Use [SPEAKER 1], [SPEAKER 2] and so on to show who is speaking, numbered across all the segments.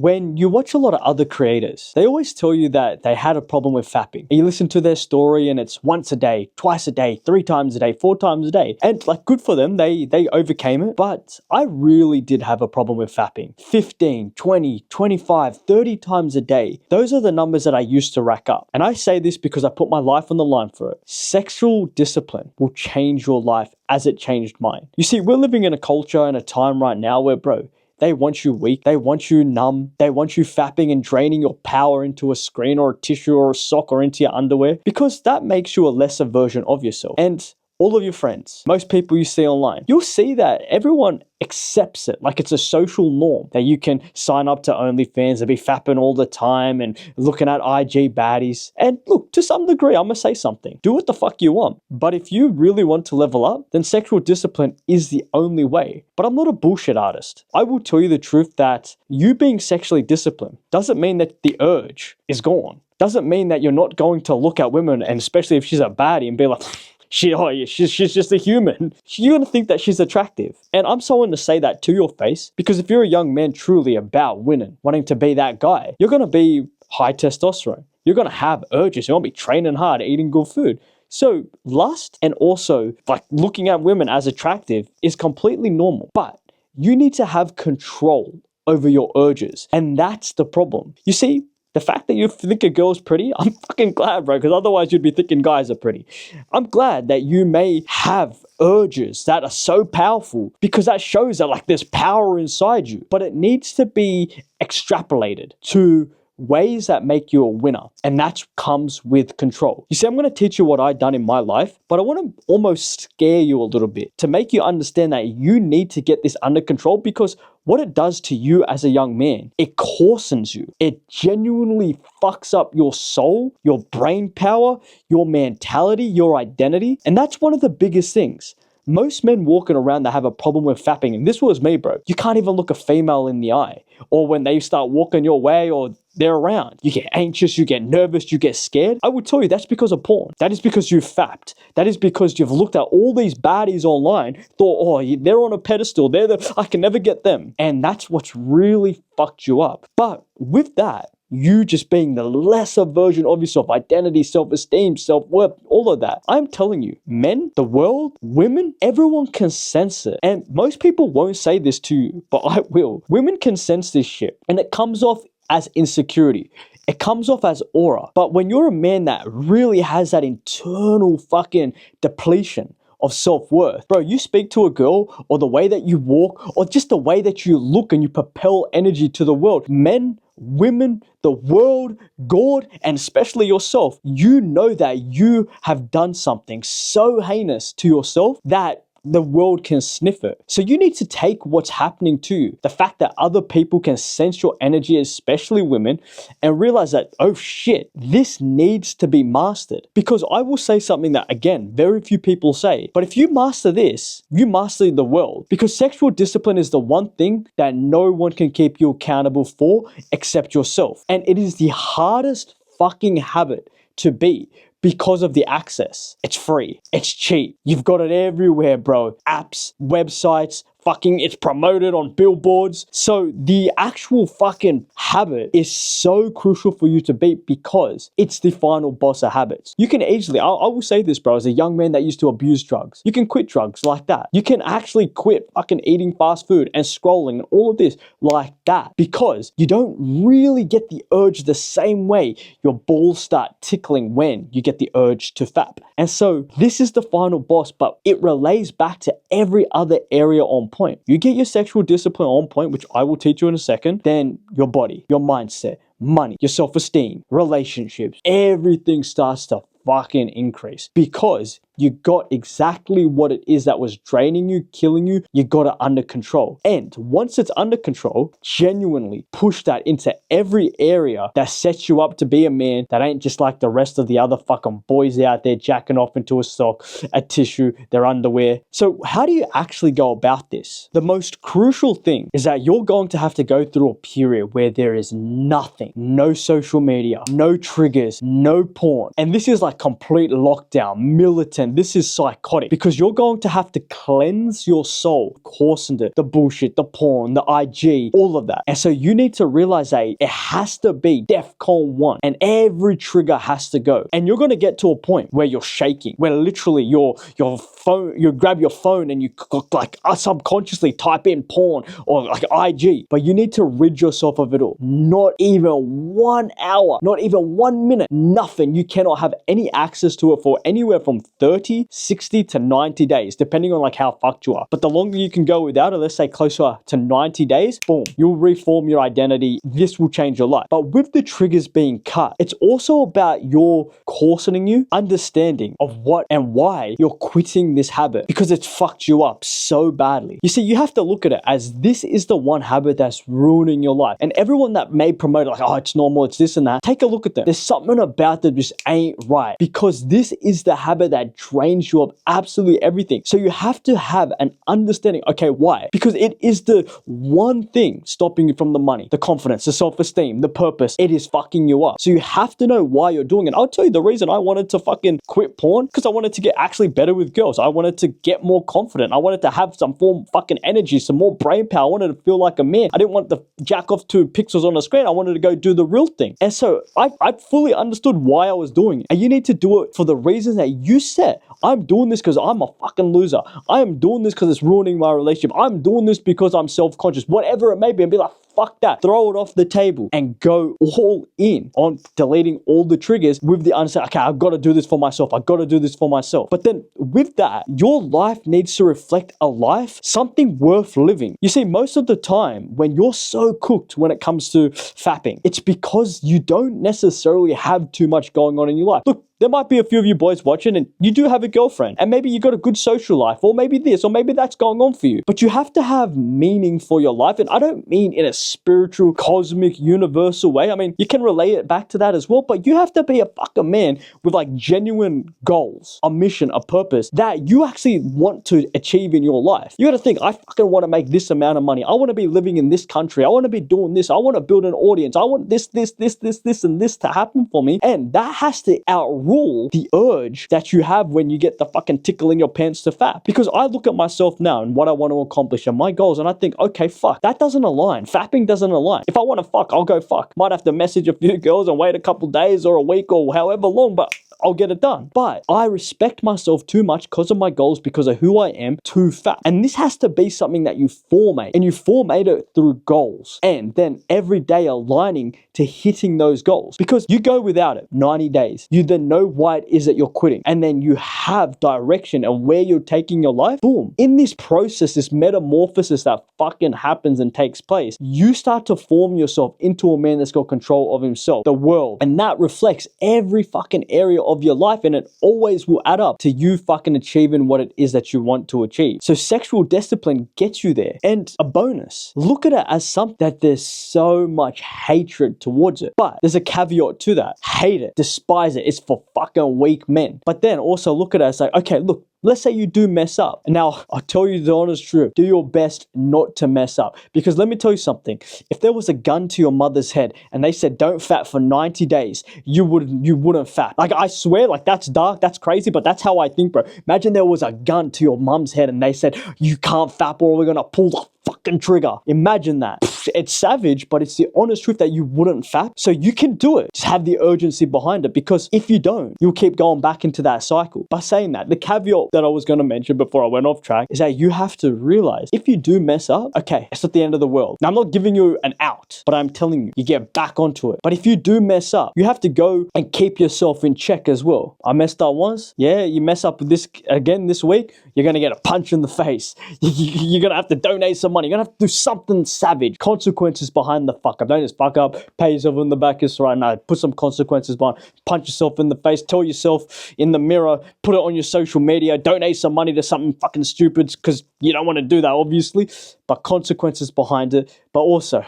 [SPEAKER 1] when you watch a lot of other creators, they always tell you that they had a problem with fapping. And you listen to their story and it's once a day, twice a day, 3 times a day, 4 times a day. And like, good for them, they overcame it. But I really did have a problem with fapping. 15, 20, 25, 30 times a day. Those are the numbers that I used to rack up. And I say this because I put my life on the line for it. Sexual discipline will change your life as it changed mine. You see, we're living in a culture and a time right now where, bro, they want you weak, they want you numb, they want you fapping and draining your power into a screen or a tissue or a sock or into your underwear, because that makes you a lesser version of yourself. And all of your friends, most people you see online, you'll see that everyone accepts it like it's a social norm, that you can sign up to OnlyFans and be fapping all the time and looking at IG baddies. And look, to some degree, I'm gonna say something. Do what the fuck you want. But if you really want to level up, then sexual discipline is the only way. But I'm not a bullshit artist. I will tell you the truth that you being sexually disciplined doesn't mean that the urge is gone. Doesn't mean that you're not going to look at women, and especially if she's a baddie, and be like, she's just a human. You're going to think that she's attractive. And I'm someone to say that to your face, because if you're a young man truly about winning, wanting to be that guy, you're going to be high testosterone. You're going to have urges. You're going to be training hard, eating good food. So lust and also like looking at women as attractive is completely normal. But you need to have control over your urges. And that's the problem. You see, the fact that you think a girl's pretty, I'm fucking glad, bro, because otherwise you'd be thinking guys are pretty. I'm glad that you may have urges that are so powerful, because that shows that like there's power inside you, but it needs to be extrapolated to ways that make you a winner. And that comes with control. You see, I'm going to teach you what I've done in my life, but I want to almost scare you a little bit to make you understand that you need to get this under control, because what it does to you as a young man, it coarsens you. It genuinely fucks up your soul, your brain power, your mentality, your identity. And that's one of the biggest things. Most men walking around that have a problem with fapping, and this was me, bro. You can't even look a female in the eye. Or when they start walking your way or they're around, you get anxious, you get nervous, you get scared. I would tell you that's because of porn. That is because you've fapped. That is because you've looked at all these baddies online, thought, oh, they're on a pedestal, I can never get them. And that's what's really fucked you up. But with that, you just being the lesser version of yourself, identity, self-esteem, self-worth, all of that. I'm telling you, men, the world, women, everyone can sense it. And most people won't say this to you, but I will. Women can sense this shit. And it comes off as insecurity. It comes off as aura. But when you're a man that really has that internal fucking depletion of self-worth, bro, you speak to a girl, or the way that you walk, or just the way that you look and you propel energy to the world. Men, women, the world, God, and especially yourself, you know that you have done something so heinous to yourself that the world can sniff it. So you need to take what's happening to you, the fact that other people can sense your energy, especially women, and realize that, oh shit, this needs to be mastered. Because I will say something that, again, very few people say, but if you master this, you master the world. Because sexual discipline is the one thing that no one can keep you accountable for except yourself. And it is the hardest fucking habit to be, because of the access. It's free. It's cheap. You've got it everywhere, bro. Apps, websites, it's promoted on billboards. So the actual fucking habit is so crucial for you to beat, because it's the final boss of habits. You can easily, I will say this, bro, as a young man that used to abuse drugs, you can quit drugs like that. You can actually quit fucking eating fast food and scrolling and all of this like that, because you don't really get the urge the same way your balls start tickling when you get the urge to fap. And so this is the final boss, but it relays back to every other area on point. You get your sexual discipline on point, which I will teach you in a second, then your body, your mindset, money, your self-esteem, relationships, everything starts to fucking increase, because you got exactly what it is that was draining you, killing you. You got it under control. And once it's under control, genuinely push that into every area that sets you up to be a man that ain't just like the rest of the other fucking boys out there jacking off into a sock, a tissue, their underwear. So how do you actually go about this? The most crucial thing is that you're going to have to go through a period where there is nothing, no social media, no triggers, no porn. And this is like complete lockdown, militant man, this is psychotic because you're going to have to cleanse your soul, coursing the bullshit, the porn, the IG, all of that. And so you need to realize that it has to be DEFCON 1 and every trigger has to go. And you're going to get to a point where you're shaking, where literally your phone, you grab your phone and you like subconsciously type in porn or like IG, but you need to rid yourself of it all. Not even 1 hour, not even 1 minute, nothing. You cannot have any access to it for anywhere from 30, 60 to 90 days, depending on like how fucked you are. But the longer you can go without it, let's say closer to 90 days, boom, you'll reform your identity. This will change your life. But with the triggers being cut, it's also about your coarsening you, understanding of what and why you're quitting this habit because it's fucked you up so badly. You see, you have to look at it as this is the one habit that's ruining your life. And everyone that may promote it like, oh, it's normal, it's this and that, take a look at them. There's something about that just ain't right because this is the habit that drains you of absolutely everything. So you have to have an understanding, okay, why? Because it is the one thing stopping you from the money, the confidence, the self-esteem, the purpose. It is fucking you up. So you have to know why you're doing it. I'll tell you the reason I wanted to fucking quit porn because I wanted to get actually better with girls. I wanted to get more confident. I wanted to have some form of fucking energy, some more brain power. I wanted to feel like a man. I didn't want to jack off 2 pixels on the screen. I wanted to go do the real thing. And so I fully understood why I was doing it. And you need to do it for the reasons that you set. I'm doing this because I'm a fucking loser. I am doing this because it's ruining my relationship. I'm doing this because I'm self-conscious. Whatever it may be, and be like, fuck that. Throw it off the table and go all in on deleting all the triggers with the understanding, okay, I've got to do this for myself. I've got to do this for myself. But then with that, your life needs to reflect a life, something worth living. You see, most of the time when you're so cooked when it comes to fapping, it's because you don't necessarily have too much going on in your life. Look, there might be a few of you boys watching and you do have a girlfriend and maybe you got a good social life or maybe this or maybe that's going on for you. But you have to have meaning for your life. And I don't mean in a spiritual, cosmic, universal way. I mean, you can relate it back to that as well, but you have to be a fucking man with like genuine goals, a mission, a purpose that you actually want to achieve in your life. You got to think, I fucking want to make this amount of money. I want to be living in this country. I want to be doing this. I want to build an audience. I want this, and this to happen for me. And that has to outrule the urge that you have when you get the fucking tickle in your pants to fap. Because I look at myself now and what I want to accomplish and my goals and I think, okay, fuck, that doesn't align. Fapping doesn't align. If I want to fuck, I'll go fuck. Might have to message a few girls and wait a couple days or a week or however long, but I'll get it done. But I respect myself too much because of my goals, because of who I am, to fap. And this has to be something that you formate. And you formate it through goals. And then every day aligning to hitting those goals. Because you go without it 90 days. You then know why it is that you're quitting. And then you have direction and where you're taking your life. Boom. In this process, this metamorphosis that fucking happens and takes place, you start to form yourself into a man that's got control of himself, the world. And that reflects every fucking area of your life, and it always will add up to you fucking achieving what it is that you want to achieve. So sexual discipline gets you there. And a bonus, look at it as something that there's so much hatred towards it. But there's a caveat to that. Hate it, despise it. It's for fucking weak men. But then also look at it as like, okay, look, let's say you do mess up. Now, I'll tell you the honest truth. Do your best not to mess up. Because let me tell you something. If there was a gun to your mother's head and they said, don't fap for 90 days, you wouldn't fap. Like, I swear, like, that's dark, that's crazy, but that's how I think, bro. Imagine there was a gun to your mom's head and they said, you can't fap or we're gonna pull the fucking trigger. Imagine that. It's savage, but it's the honest truth that you wouldn't fap. So you can do it. Just have the urgency behind it, because if you don't, you'll keep going back into that cycle. By saying that, the caveat that I was going to mention before I went off track is that you have to realize if you do mess up, okay, it's not the end of the world. Now, I'm not giving you an out, but I'm telling you, you get back onto it. But if you do mess up, you have to go and keep yourself in check as well. I messed up once. Yeah, you mess up with this again this week, you're going to get a punch in the face. You're going to have to donate some money. You're going to have to do something savage. Consequences behind the fuck up. Don't just fuck up, pay yourself in the back. It's right now. Put some consequences behind. Punch yourself in the face. Tell yourself in the mirror. Put it on your social media. Donate some money to something fucking stupid, because you don't want to do that, obviously. But consequences behind it. But also,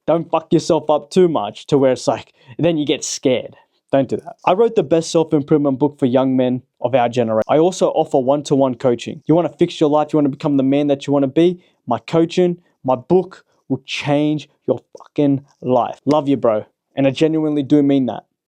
[SPEAKER 1] don't fuck yourself up too much to where it's like, then you get scared. Don't do that. I wrote the best self-improvement book for young men of our generation. I also offer one-to-one coaching. You want to fix your life? You want to become the man that you want to be? My coaching, my book will change your fucking life. Love you, bro. And I genuinely do mean that.